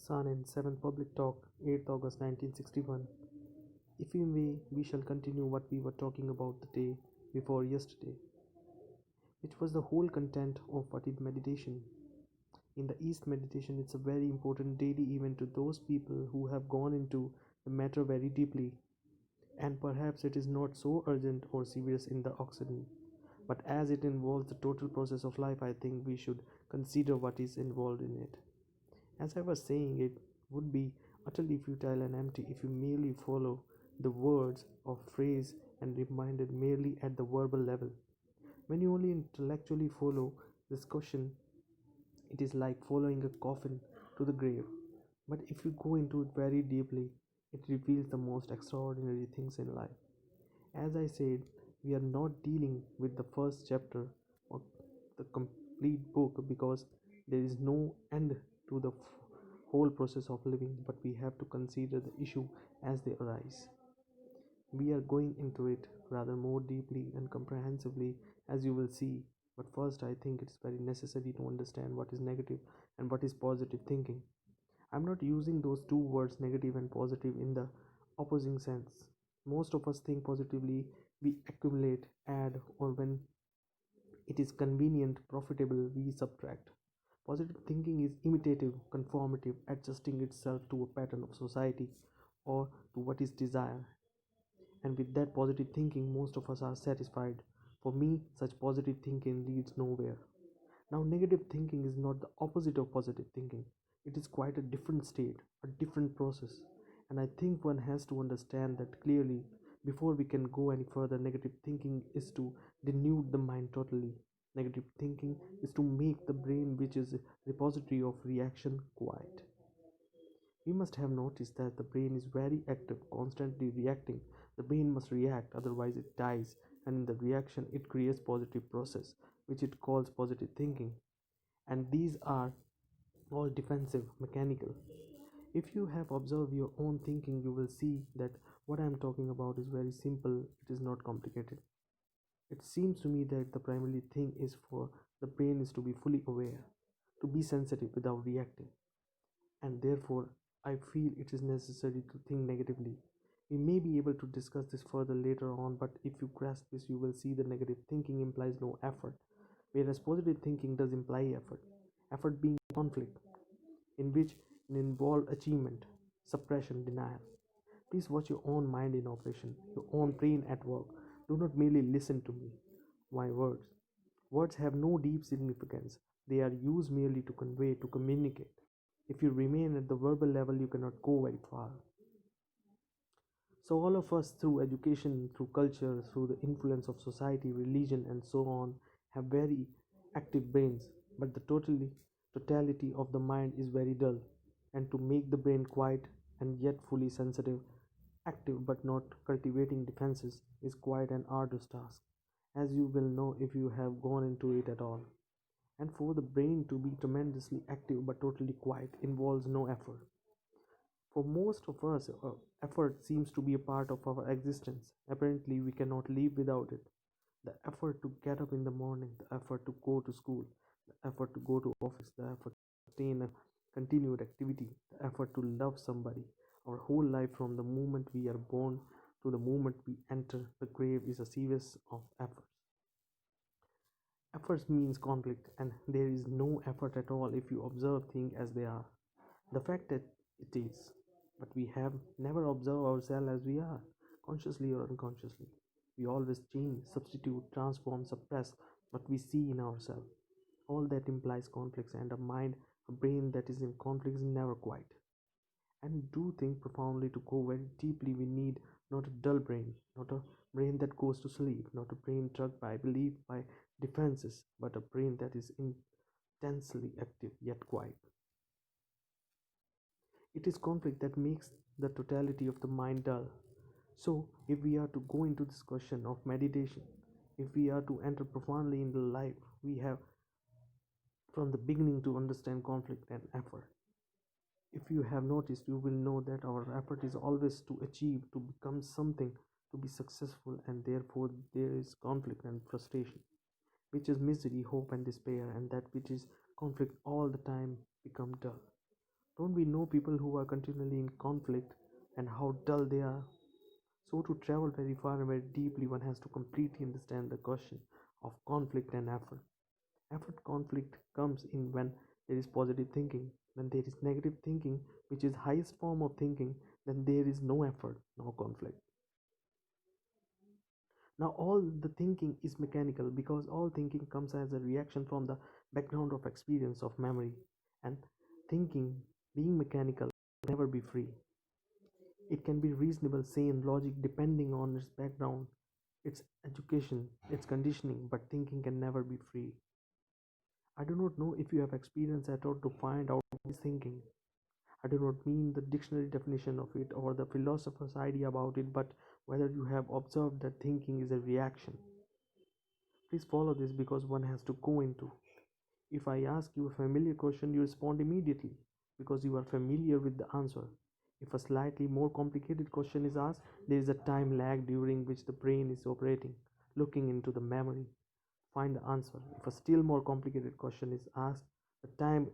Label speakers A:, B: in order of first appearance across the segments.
A: Saanen, 7th Public Talk, 8th August 1961. If we may, we shall continue what we were talking about the day before yesterday, which was the whole content of what is meditation. In the East, meditation is a very important daily event to those people who have gone into the matter very deeply, and perhaps it is not so urgent or serious in the Occident. But as it involves the total process of life, I think we should consider what is involved in it. As I was saying, it would be utterly futile and empty if you merely follow the words or phrase and reminded merely at the verbal level. When you only intellectually follow this question, it is like following a coffin to the grave. But if you go into it very deeply, it reveals the most extraordinary things in life. As I said, we are not dealing with the first chapter of the complete book because there is no end to the whole process of living, but we have to consider the issue as they arise. We are going into it rather more deeply and comprehensively, as you will see. But first, I think it's very necessary to understand what is negative and what is positive thinking. I'm not using those two words, negative and positive, in the opposing sense. Most of us think positively, we accumulate, add, or when it is convenient, profitable, we subtract. Positive thinking is imitative, conformative, adjusting itself to a pattern of society or to what is desired. And with that positive thinking, most of us are satisfied. For me, such positive thinking leads nowhere. Now, negative thinking is not the opposite of positive thinking. It is quite a different state, a different process. And I think one has to understand that clearly before we can go any further. Negative thinking is to denude the mind totally. Negative thinking is to make the brain, which is a repository of reaction, quiet. We must have noticed that the brain is very active, constantly reacting. The brain must react, otherwise it dies, and in the reaction it creates positive process, which it calls positive thinking. And these are all defensive, mechanical. If you have observed your own thinking, you will see that what I am talking about is very simple, it is not complicated. It seems to me that the primary thing is for the brain is to be fully aware, to be sensitive without reacting, and therefore I feel it is necessary to think negatively. We may be able to discuss this further later on, but if you grasp this, you will see that negative thinking implies no effort, whereas positive thinking does imply effort. Effort being conflict, in which it involves achievement, suppression, denial. Please watch your own mind in operation, your own brain at work. Do not merely listen to me. My words. Words have no deep significance. They are used merely to convey, to communicate. If you remain at the verbal level, you cannot go very far. So, all of us, through education, through culture, through the influence of society, religion, and so on, have very active brains, but the totality of the mind is very dull. And to make the brain quiet and yet fully sensitive, active but not cultivating defenses, is quite an arduous task, as you will know if you have gone into it at all. And for the brain to be tremendously active but totally quiet involves no effort. For most of us, effort seems to be a part of our existence. Apparently, we cannot live without it. The effort to get up in the morning, the effort to go to school, the effort to go to office, the effort to stay in a continued activity, the effort to love somebody. Our whole life from the moment we are born to the moment we enter the grave is a series of efforts. Efforts means conflict, and there is no effort at all if you observe things as they are. The fact that it is, but we have never observed ourselves as we are, consciously or unconsciously. We always change, substitute, transform, suppress what we see in ourselves. All that implies conflicts, and a mind, a brain that is in conflict is never quiet. And do think profoundly to go very deeply. We need not a dull brain, not a brain that goes to sleep, not a brain drugged by belief, by defenses, but a brain that is intensely active yet quiet. It is conflict that makes the totality of the mind dull. So, if we are to go into this question of meditation, if we are to enter profoundly in the life, we have from the beginning to understand conflict and effort. If you have noticed, you will know that our effort is always to achieve, to become something, to be successful, and therefore there is conflict and frustration, which is misery, hope, and despair, and that which is conflict all the time become dull. Don't we know people who are continually in conflict and how dull they are? So, to travel very far and very deeply, one has to completely understand the question of conflict and effort. Effort conflict comes in when there is positive thinking. When there is negative thinking, which is highest form of thinking, then there is no effort, no conflict. Now, all the thinking is mechanical because all thinking comes as a reaction from the background of experience of memory. And thinking, being mechanical, can never be free. It can be reasonable, sane, logic depending on its background, its education, its conditioning, but thinking can never be free. I do not know if you have experience at all to find out what is thinking. I do not mean the dictionary definition of it or the philosopher's idea about it, but whether you have observed that thinking is a reaction. Please follow this because one has to go into. If I ask you a familiar question, you respond immediately because you are familiar with the answer. If a slightly more complicated question is asked, there is a time lag during which the brain is operating, looking into the memory, find the answer. If a still more complicated question is asked, the time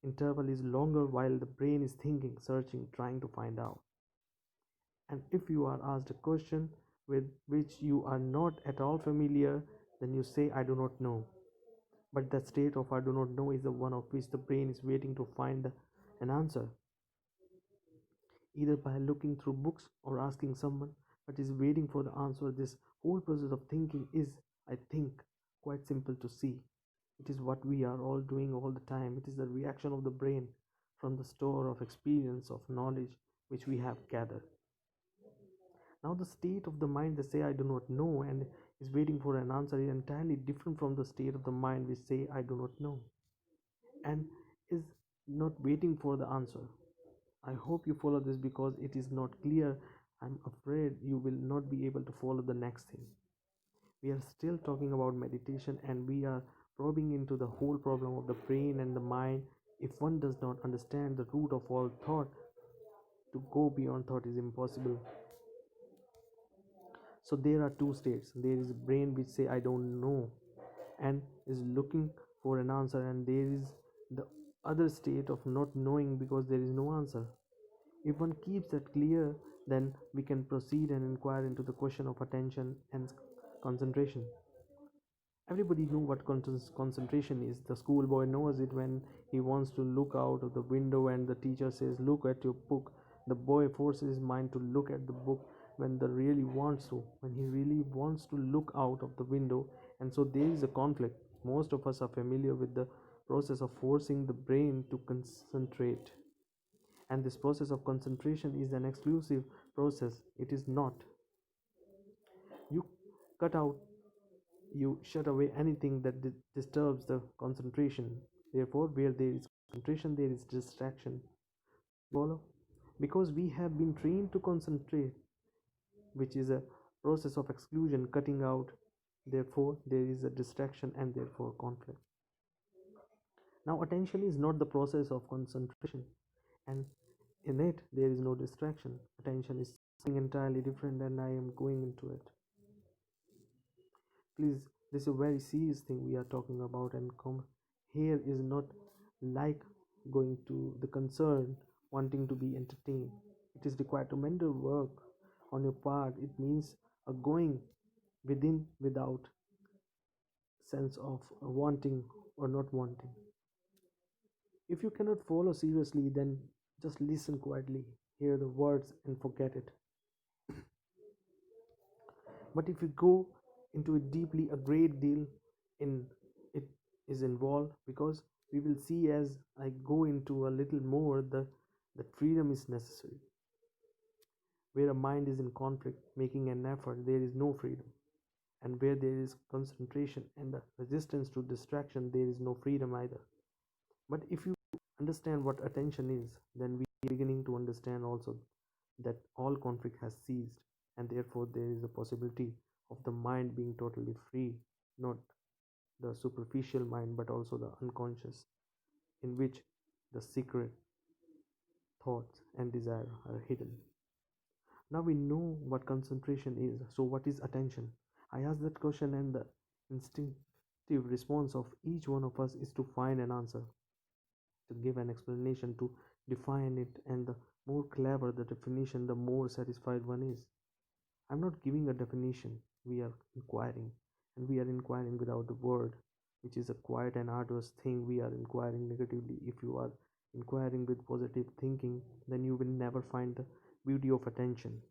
A: interval is longer while the brain is thinking, searching, trying to find out. And if you are asked a question with which you are not at all familiar, then you say, I do not know. But that state of I do not know is the one of which the brain is waiting to find an answer, either by looking through books or asking someone, but is waiting for the answer. This whole process of thinking is, I think, quite simple to see. It is what we are all doing all the time. It is the reaction of the brain from the store of experience, of knowledge which we have gathered. Now, the state of the mind that say I do not know and is waiting for an answer is entirely different from the state of the mind which say I do not know and is not waiting for the answer. I hope you follow this because it is not clear. I'm afraid you will not be able to follow the next thing. We are still talking about meditation and we are probing into the whole problem of the brain and the mind. If one does not understand the root of all thought, to go beyond thought is impossible. So there are two states. There is a brain which say I don't know and is looking for an answer, and there is the other state of not knowing because there is no answer. If one keeps that clear, then we can proceed and inquire into the question of attention and concentration. Everybody know what concentration is. The schoolboy knows it when he wants to look out of the window and the teacher says, look at your book. The boy forces his mind to look at the book when the really wants to, when he really wants to look out of the window. And so there is a conflict. Most of us are familiar with the process of forcing the brain to concentrate. And this process of concentration is an exclusive process. It is not. You cut out, you shut away anything that disturbs the concentration. Therefore, where there is concentration, there is distraction. Follow? Because we have been trained to concentrate, which is a process of exclusion, cutting out. Therefore, there is a distraction and therefore conflict. Now, attention is not the process of concentration, and in it, there is no distraction. Attention is something entirely different, and I am going into it. Please, this is a very serious thing we are talking about, and here is not like going to the concern, wanting to be entertained. It is required to mental work on your part. It means a going within without sense of wanting or not wanting. If you cannot follow seriously, then just listen quietly, hear the words, and forget it. But if you go into it deeply, a great deal in it is involved, because we will see as I go into a little more that freedom is necessary. Where a mind is in conflict, making an effort, there is no freedom. And where there is concentration and the resistance to distraction, there is no freedom either. But if you understand what attention is, then we are beginning to understand also that all conflict has ceased, and therefore there is a possibility of the mind being totally free, not the superficial mind, but also the unconscious, in which the secret thoughts and desire are hidden. Now we know what concentration is, so what is attention? I ask that question, and the instinctive response of each one of us is to find an answer. to give an explanation, to define it, and the more clever the definition, the more satisfied one is. I'm not giving a definition, we are inquiring, and we are inquiring without the word, which is a quiet and arduous thing. We are inquiring negatively. If you are inquiring with positive thinking, then you will never find the beauty of attention.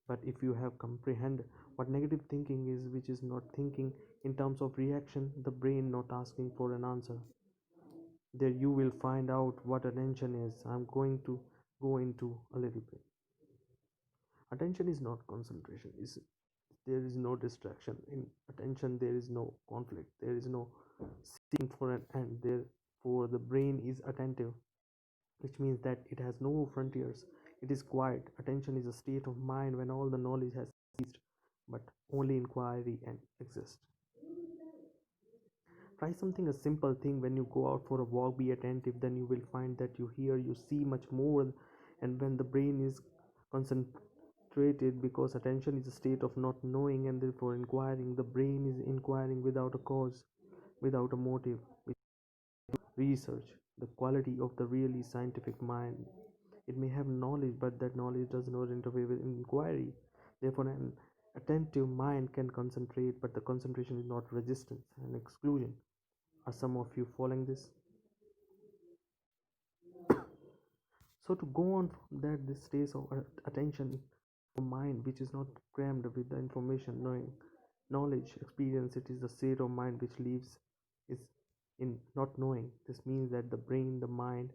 A: But if you have comprehend what negative thinking is, which is not thinking in terms of reaction, the brain not asking for an answer, there you will find out what attention is. I'm going to go into a little bit. Attention is not concentration. Is There is no distraction in attention. There is no conflict. There is no seeking for an end. Therefore, the brain is attentive, which means that it has no frontiers. It is quiet. Attention is a state of mind when all the knowledge has ceased, but only inquiry and exist. Try something a simple thing. When you go out for a walk, be attentive, then you will find that you hear, you see much more. And when the brain is concentrated, because attention is a state of not knowing and therefore inquiring, the brain is inquiring without a cause, without a motive. Research the quality of the really scientific mind. It may have knowledge, but that knowledge does not interfere with inquiry. Therefore, an attentive mind can concentrate, but the concentration is not resistance and exclusion. Are some of you following this? So, to go on from that, this state of attention, a mind which is not crammed with the information, knowledge, experience, it is the state of mind which lives is in not knowing. This means that the brain, the mind,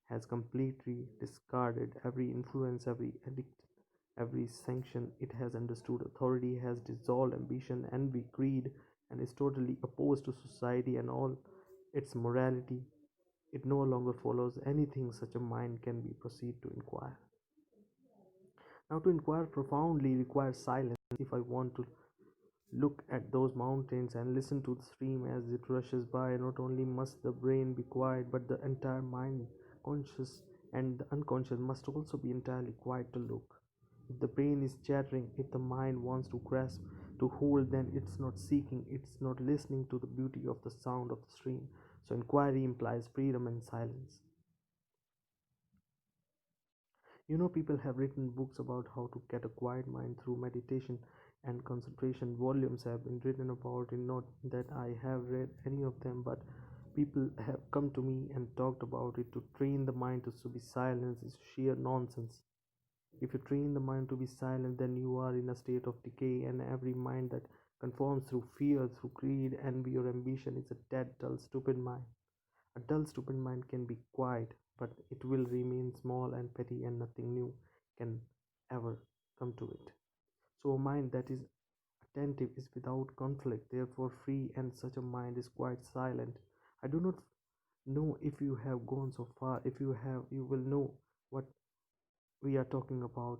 A: has completely discarded every influence, every addict, every sanction. It has understood authority, has dissolved ambition, envy, greed, and is totally opposed to society and all its morality. It no longer follows anything. Such a mind can be proceed to inquire. Now, to inquire profoundly requires silence. If I want to look at those mountains and listen to the stream as it rushes by, not only must the brain be quiet, but the entire mind, conscious and the unconscious, must also be entirely quiet to look. If the brain is chattering, if the mind wants to grasp, to hold, then it's not seeking, it's not listening to the beauty of the sound of the stream. So, inquiry implies freedom and silence. People have written books about how to get a quiet mind through meditation and concentration. Volumes have been written about it, not that I have read any of them, but people have come to me and talked about it. To train the mind to be silent is sheer nonsense. If you train the mind to be silent, then you are in a state of decay, and every mind that conforms through fear, through greed, envy, or ambition is a dead, dull, stupid mind. A dull, stupid mind can be quiet, but it will remain small and petty, and nothing new can ever come to it. So, a mind that is attentive is without conflict, therefore free, and such a mind is quite silent. I do not know if you have gone so far. If you have, you will know what we are talking about.